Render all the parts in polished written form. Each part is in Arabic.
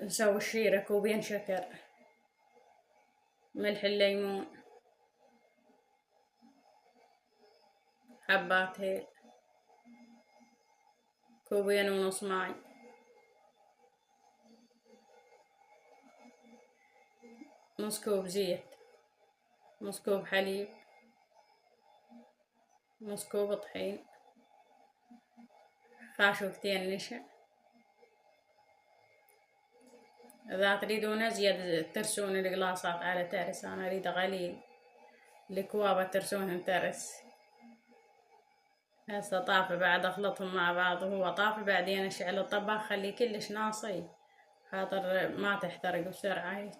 نسوي الشيرة كوبين شكر، ملح الليمون، حبات هيل، كوبين ونص ماي، نص كوب زيت، نص كوب حليب، نص كوب طحين، خاشوقتين نشا. إذا تريدون أزيد ترسون القلاصات على ترس، أنا أريد قليل. الكوابة ترسونهم ترس. هسه طافي بعد أخلطهم مع بعض وهو طافي، بعدين أشعل الطباخ خليه كلش ناصي خاطر ما تحترق بسرعة هيك.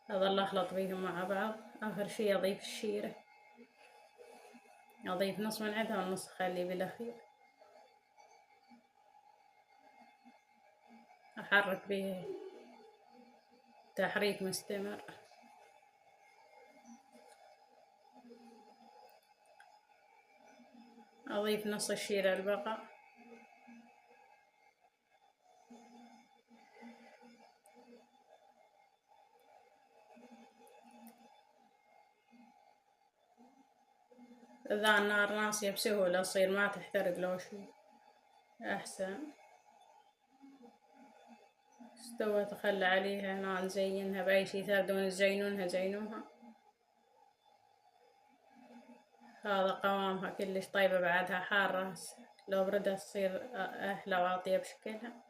أظل أخلط بيهم مع بعض. آخر شي أضيف الشيرة، أضيف نص من عندها والنص أخليه بالأخير. أحرك بيه تحريك مستمر. أضيف نص الشيرة البقع، إذا النار ناصية بسهولة تصير ما تحترق لو شي أحسن. استوت أخلي عليها هنا نزينها بأي شي تردون تزينونها زينوها. هذا قوامها كلش طيبة، بعدها حارة لو بردت تصير أحلى وأطيب شكلها.